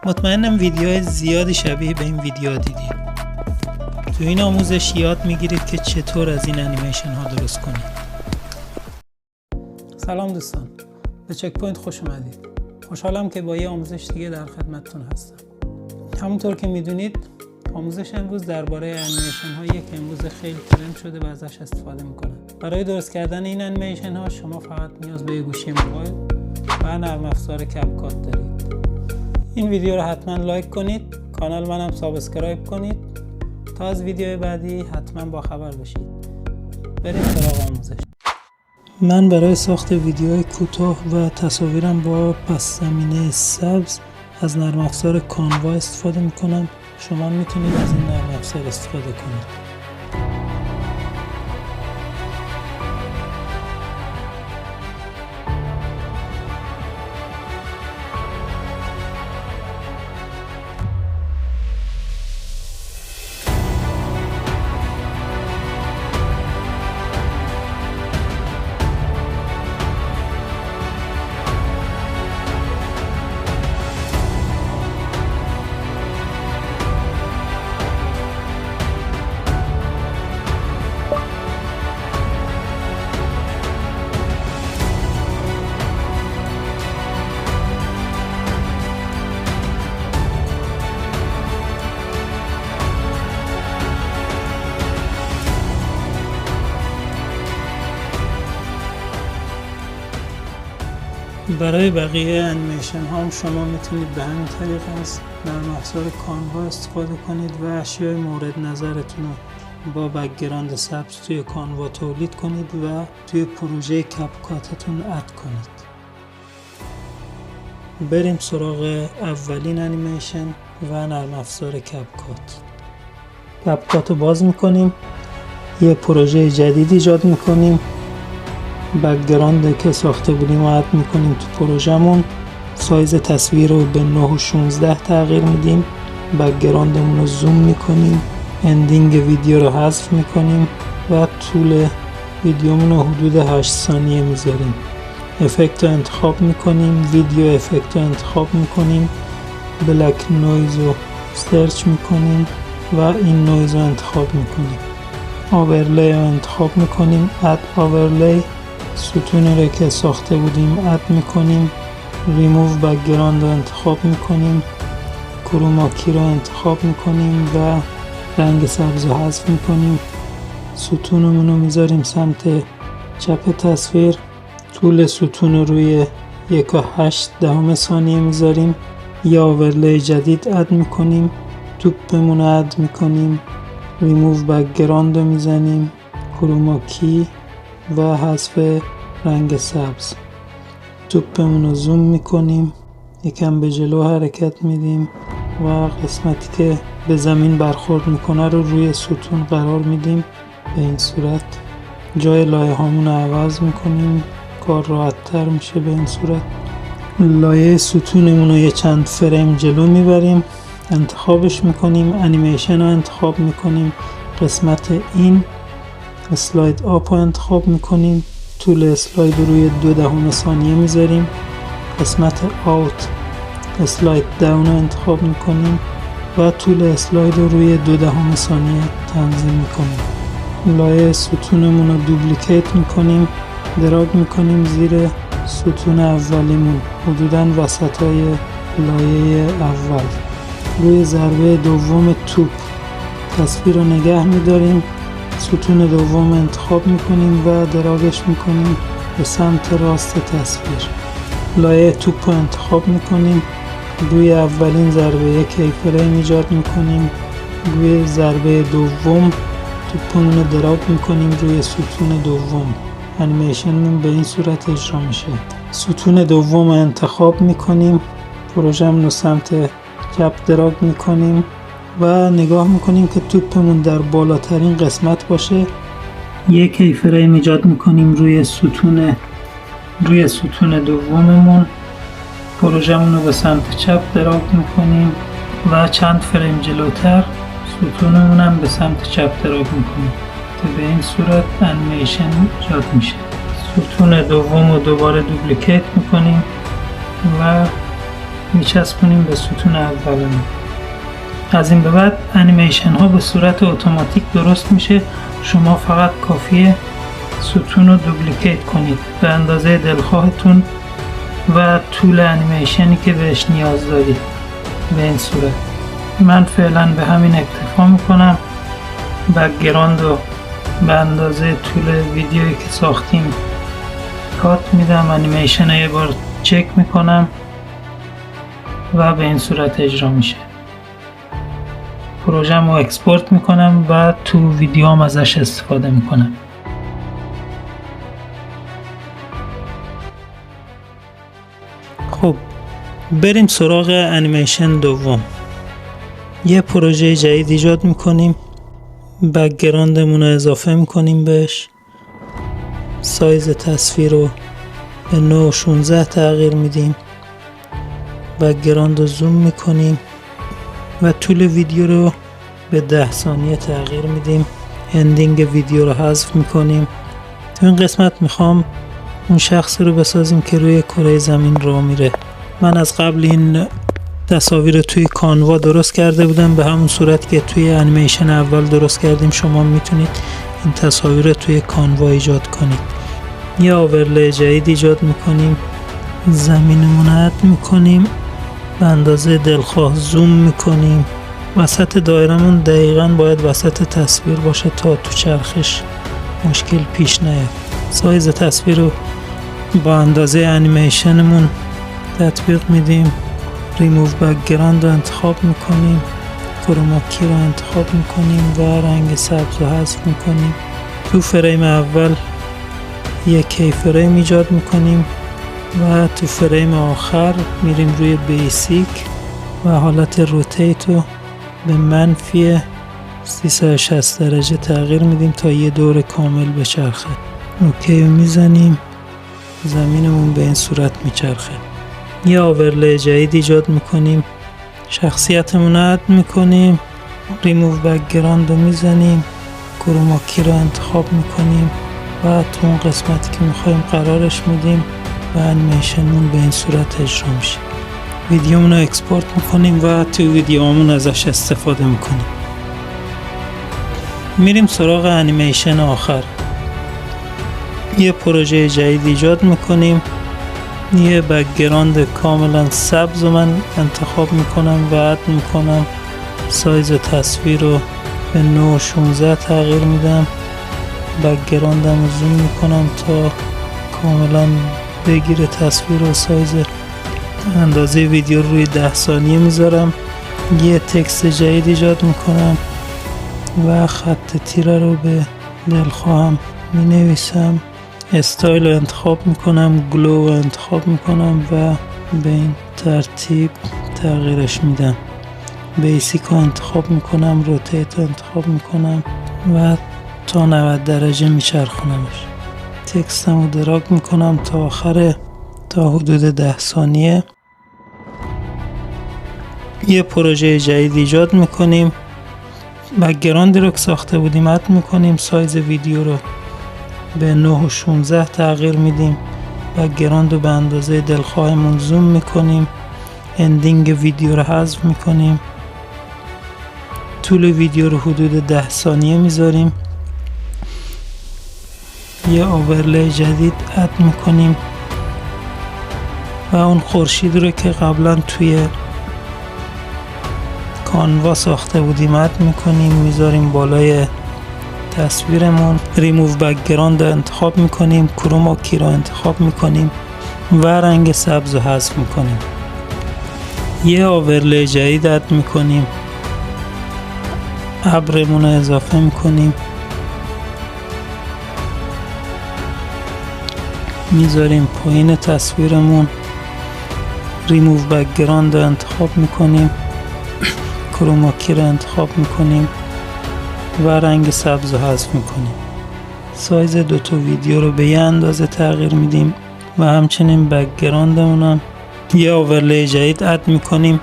مطمئنم ویدیوهای زیادی شبیه به این ویدیو دیدید. تو این آموزش یاد میگیرید که چطور از این انیمیشن ها درست کنید. سلام دوستان، به چک پوینت خوش اومدید. خوشحالم که با یه آموزش دیگه در خدمتتون هستم. همونطور که میدونید آموزش امروز درباره انیمیشن ها یک امروز خیلی ترند شده و ازش استفاده میکنن. برای درست کردن این انیمیشن ها شما فقط نیاز به گوشی موبایل و نرم افزار کپکات دارید. این ویدیو رو حتما لایک کنید، کانال منم سابسکرایب کنید تا از ویدیو بعدی حتما با خبر بشید. بریم سراغ آموزش. من برای ساخت ویدیوهای کوتاه و تصاویرم با پس زمینه سبز از نرم افزار کانوا استفاده میکنم. شما میتونید از این نرم افزار استفاده کنید. برای بقیه انیمیشن ها شما میتونید به همین طریق از نرم افزار کانوا استفاده کنید و اشیای مورد نظرتون رو با بک‌گراند سبز توی کانوا تولید کنید و توی پروژه کپکاتتون اد کنید. بریم سراغ اولین انیمیشن و نرم افزار کپکات. کپکات رو باز میکنیم، یه پروژه جدید ایجاد میکنیم، بک‌گراند که ساخته بودیم رو اد میکنیم تو پروژه‌مون، سایز تصویر رو به 9 و 16 تغییر میدیم، بک‌گراندمون رو زوم میکنیم، اندینگ ویدیو رو حذف میکنیم و طول ویدیومون رو حدود 8 ثانیه میذاریم. افکت رو انتخاب میکنیم، ویدیو افکت رو انتخاب میکنیم، بلک نویز رو سرچ میکنیم و این نویز رو انتخاب میکنیم. آورلی رو انتخاب میکنیم، اد آورلی، ستونی رو که ساخته بودیم اد میکنیم، ریموو بک‌گراند رو انتخاب میکنیم، کروما کی رو انتخاب میکنیم و رنگ سبز رو حذف میکنیم. ستونمون رو میذاریم سمت چپ تصویر، طول ستون رو روی 1.8 ثانیه میذاریم. یه آورلی جدید اد میکنیم، توپمون رو اد میکنیم، ریموو بک‌گراند رو میزنیم، کروما کی و حذف رنگ سبز. توپمون رو زوم میکنیم، یکم به جلو حرکت میدیم و قسمتی که به زمین برخورد میکنه رو روی ستون قرار میدیم. به این صورت جای لایه هامون رو عوض میکنیم، کار راحت تر میشه. به این صورت لایه ستونمون رو یه چند فریم جلو میبریم، انتخابش میکنیم، انیمیشن رو انتخاب میکنیم، قسمت این اسلاید آپ رو انتخاب میکنیم، طول اسلاید رو روی 0.2 ثانیه میذاریم، قسمت آوت اسلاید داون رو انتخاب میکنیم و طول اسلاید رو روی 0.2 ثانیه تنظیم میکنیم. لایه ستونمون رو دوبلیکیت میکنیم، دراگ میکنیم زیر ستون اولیمون، حدوداً وسطای لایه اول. روی ضربه دوم توپ تصویر رو نگه میداریم، ستون دوم انتخاب میکنیم و دراگش میکنیم به سمت راست تصویر. لایه توپ رو انتخاب میکنیم، روی اولین ضربه یک کیفریم ایجاد میکنیم، روی ضربه دوم توپمون رو دراگ میکنیم روی ستون دوم. انیمیشنمون به این صورت اجرا میشه. ستون دوم رو انتخاب میکنیم، پروژه‌مون رو سمت چپ دراگ میکنیم و نگاه میکنیم که توپمون در بالاترین قسمت باشه. یک کیفریم ایجاد میکنیم روی ستون دوممون، پروژه‌مون رو به سمت چپ دراگ میکنیم و چند فریم جلوتر ستونمون هم به سمت چپ دراگ میکنیم که به این صورت انیمیشن ایجاد میشه. ستون دوم رو دوباره دوپلیکیت میکنیم و میچسبونیم به ستون اولمون. از این به بعد انیمیشن ها به صورت اتوماتیک درست میشه. شما فقط کافیه ستون رو دوپلیکیت کنید به اندازه دلخواهتون و طول انیمیشنی که بهش نیاز دارید. به این صورت من فعلا به همین اکتفا میکنم. بک‌گراند رو به اندازه طول ویدیویی که ساختیم کات میدم، انیمیشن رو یه بار چک میکنم و به این صورت اجرا میشه. پروژم رو اکسپورت میکنم و تو ویدیوام ازش استفاده میکنم. خب بریم سراغ انیمیشن دوم. یه پروژه جدید ایجاد میکنیم، بک‌گراندمون رو اضافه میکنیم بهش، سایز تصویر رو به 9:16 تغییر میدیم، بک‌گراند رو زوم میکنیم و طول ویدیو رو به 10 ثانیه تغییر میدیم. اندینگ ویدیو رو حذف میکنیم. تو این قسمت میخوام اون شخصی رو بسازیم که روی کره زمین راه میره. من از قبل این تصاویر رو توی کانوا درست کرده بودم به همون صورت که توی انیمیشن اول درست کردیم. شما میتونید این تصاویر رو توی کانوا ایجاد کنید. یه آورلی جدید ایجاد میکنیم، زمینمون اد میکنیم، به اندازه دلخواه زوم میکنیم. وسط دایرمون دقیقاً باید وسط تصویر باشه تا تو چرخش مشکل پیش نیاد. سایز تصویر رو با اندازه انیمیشنمون تطبیق میدیم. ریموو بک‌گراند رو انتخاب میکنیم، کروما کی رو انتخاب میکنیم و رنگ سبز رو حذف میکنیم. تو فریم اول یک کی فریم ایجاد میکنیم و تو فریم آخر میریم روی بیسیک و حالت روتیت رو به منفی 360 درجه تغییر میدیم تا یه دور کامل بچرخه. اوکی رو میزنیم، زمینمون به این صورت میچرخه. یه آورلی جدید ایجاد میکنیم، شخصیتمون رو اد میکنیم، ریموو بک‌گراند رو میزنیم، کروما کی رو انتخاب میکنیم و تو اون قسمتی که میخوایم قرارش میدیم و انیمیشنمون به این صورت اجرا میشه. ویدیومون رو اکسپورت میکنیم و تو ویدیومون ازش استفاده میکنیم. میریم سراغ انیمیشن آخر. یه پروژه جدید ایجاد میکنیم، یه بک‌گراند کاملا سبز من انتخاب میکنم و اد میکنم. سایز تصویر رو به 9:16 تغییر میدم، بک‌گراندم رو زوم میکنم تا کاملا بگیره تصویر و سایز اندازه ویدیو روی 10 ثانیه میذارم. یه تکست جدید ایجاد میکنم و خط تیره رو به دلخواهم مینویسم. استایل رو انتخاب میکنم، گلو رو انتخاب میکنم و به این ترتیب تغییرش میدم. بیسیک رو انتخاب میکنم، روتیت رو انتخاب میکنم و تا 90 درجه میچرخونمش. تکستم رو دراگ میکنم تا آخر، تا حدود 10 ثانیه. یه پروژه جدید ایجاد میکنیم، بک‌گراندی رو که ساخته بودیم اد میکنیم، سایز ویدیو رو به 9:16 تغییر میدیم، بک‌گراند رو به اندازه دلخواهمون زوم میکنیم، اندینگ ویدیو رو حذف میکنیم، طول ویدیو رو حدود 10 ثانیه میذاریم. یه آورلی جدید اد میکنیم و اون خورشید رو که قبلا توی کانوا ساخته بودیم اد میکنیم، میذاریم بالای تصویرمون. ریموو بک‌گراند رو انتخاب میکنیم، کروما کی رو انتخاب میکنیم و رنگ سبز رو حذف میکنیم. یه آورلی جدید اد میکنیم، ابرمون رو اضافه میکنیم، میذاریم پایین تصویرمون. ریموو بک‌گراند رو انتخاب میکنیم، کروما کی رو انتخاب میکنیم و رنگ سبز رو حذف میکنیم. سایز دوتا ویدیو رو به یه اندازه تغییر میدیم و همچنین بک‌گراندمون هم یه آورلی جدید اد میکنیم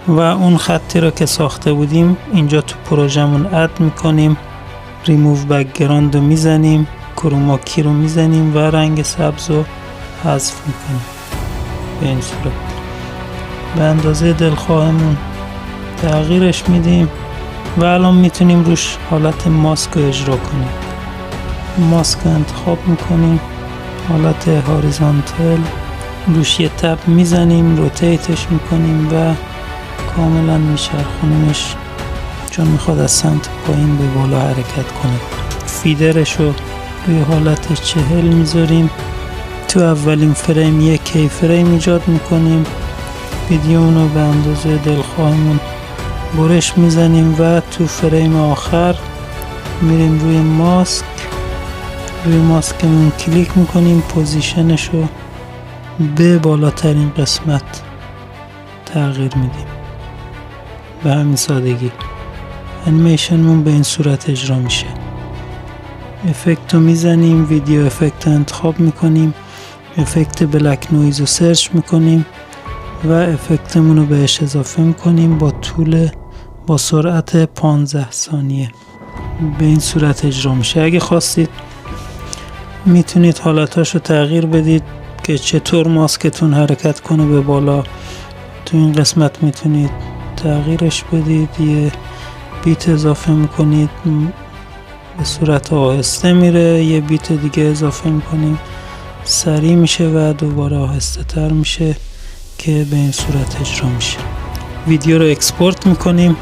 و اون خطی رو که ساخته بودیم اینجا تو پروژمون اد میکنیم. ریموو بک‌گراند رو میزنیم، کروما کی رو میزنیم و رنگ سبز رو حذف میکنیم به این صورت. به اندازه دلخواهمون تغییرش میدیم و الان میتونیم روش حالت ماسک رو اجرا کنیم. ماسک رو انتخاب میکنیم، حالت هاریزانتال، روش یه تپ میزنیم، روتیتش میکنیم و کاملا میچرخونیمش چون میخواد از سمت پایین به بالا حرکت کنه. فیدرش رو روی حالت 40 میذاریم. تو اولین فریم یک کی فریم ایجاد میکنیم، ویدیو رو به اندازه دلخواهمون برش میزنیم و تو فریم آخر میریم روی ماسکمون کلیک میکنیم، پوزیشنش رو به بالاترین قسمت تغییر میدیم. به همین سادگی انیمیشنمون به این صورت اجرا میشه. افکت رو میزنیم، ویدیو افکت رو انتخاب میکنیم، افکت بلک نویز رو سرچ میکنیم و افکتمون رو بهش اضافه میکنیم با سرعت 15 ثانیه. به این صورت اجرا میشه. اگه خواستید میتونید حالتاش رو تغییر بدید که چطور ماسکتون حرکت کنه به بالا. تو این قسمت میتونید تغییرش بدید، یه بیت اضافه میکنید به صورت آهسته میره، یه بیت دیگه اضافه میکنیم سریع میشه و دوباره آهسته تر میشه که به این صورت اجرا میشه. ویدیو رو اکسپورت میکنیم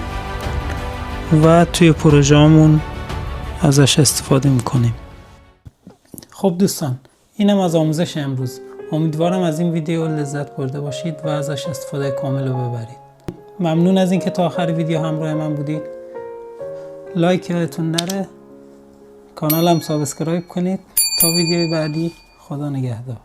و توی پروژه‌مون ازش استفاده میکنیم. خب دوستان، اینم از آموزش امروز. امیدوارم از این ویدیو لذت برده باشید و ازش استفاده کامل رو ببرید. ممنون از اینکه تا آخر ویدیو همراه من بودید. لایک یادتون نره، کانالم سابسکرایب کنید. تا ویدیوی بعدی، خدا نگهدار.